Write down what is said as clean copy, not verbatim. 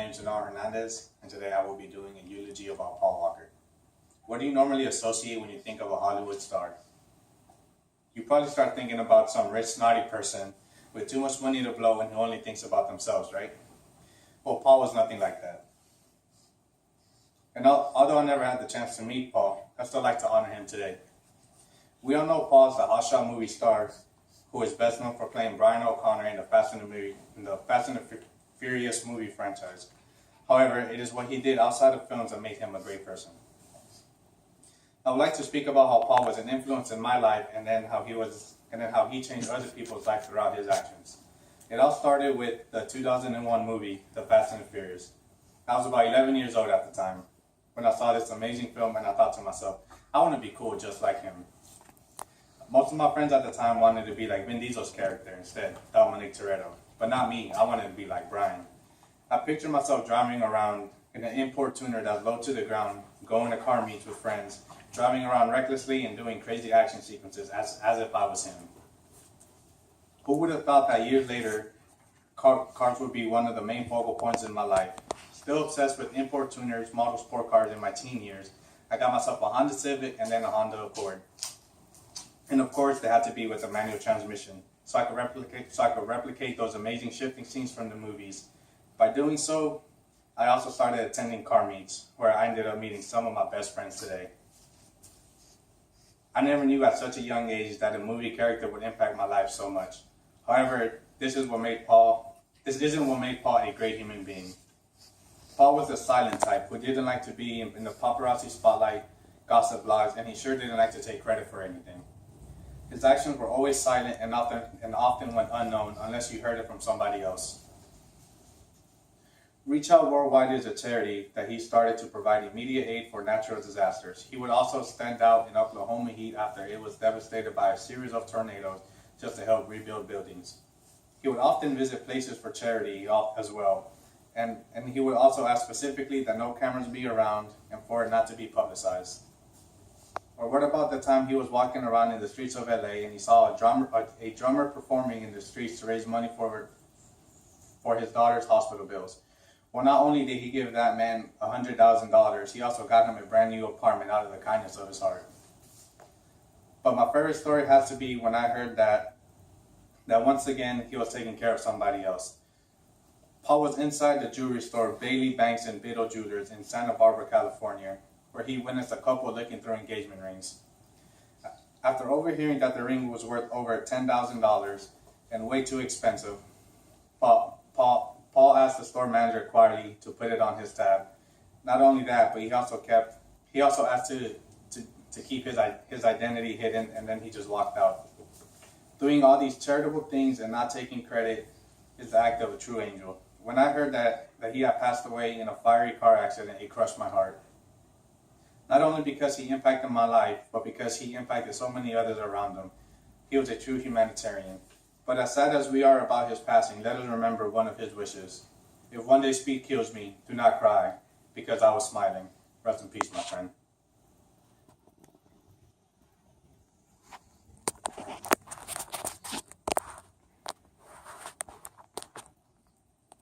name is Janelle Hernandez, and today I will be doing a eulogy about Paul Walker. What do you normally associate when you think of a Hollywood star? You probably start thinking about some rich, snotty person with too much money to blow and who only thinks about themselves, right? Well, Paul was nothing like that. And although I never had the chance to meet Paul, I still like to honor him today. We all know Paul as the hotshot movie star who is best known for playing Brian O'Connor in the Fast and the Furious movie franchise. However, it is what he did outside of films that made him a great person. I would like to speak about how Paul was an influence in my life and then how he changed other people's lives throughout his actions. It all started with the 2001 movie, The Fast and the Furious. I was about 11 years old at the time when I saw this amazing film, and I thought to myself, I want to be cool just like him. Most of my friends at the time wanted to be like Vin Diesel's character instead, Dominic Toretto. But not me, I wanted to be like Brian. I pictured myself driving around in an import tuner that's low to the ground, going to car meets with friends, driving around recklessly and doing crazy action sequences as if I was him. Who would have thought that years later, cars would be one of the main focal points in my life? Still obsessed with import tuners, model sport cars in my teen years, I got myself a Honda Civic and then a Honda Accord. And of course, they had to be with a manual transmission, so I could replicate those amazing shifting scenes from the movies. By doing so, I also started attending car meets, where I ended up meeting some of my best friends today. I never knew at such a young age that a movie character would impact my life so much. However, this isn't what made Paul a great human being. Paul was the silent type who didn't like to be in the paparazzi spotlight, gossip blogs, and he sure didn't like to take credit for anything. His actions were always silent and often went unknown unless you heard it from somebody else. Reach Out Worldwide is a charity that he started to provide immediate aid for natural disasters. He would also stand out in Oklahoma heat after it was devastated by a series of tornadoes just to help rebuild buildings. He would often visit places for charity as well, and he would also ask specifically that no cameras be around and for it not to be publicized. Or what about the time he was walking around in the streets of LA and he saw a drummer performing in the streets to raise money for his daughter's hospital bills? Well, not only did he give that man $100,000, he also got him a brand new apartment out of the kindness of his heart. But my favorite story has to be when I heard that once again he was taking care of somebody else. Paul was inside the jewelry store Bailey Banks and Biddle Jewelers in Santa Barbara, California, where he witnessed a couple looking through engagement rings. After overhearing that the ring was worth over $10,000 and way too expensive, Paul asked the store manager quietly to put it on his tab. Not only that, but he also asked to keep his identity hidden, and then he just walked out. Doing all these charitable things and not taking credit is the act of a true angel. When I heard that he had passed away in a fiery car accident, it crushed my heart. Not only because he impacted my life, but because he impacted so many others around him. He was a true humanitarian. But as sad as we are about his passing, let us remember one of his wishes. If one day speed kills me, do not cry, because I was smiling. Rest in peace, my friend.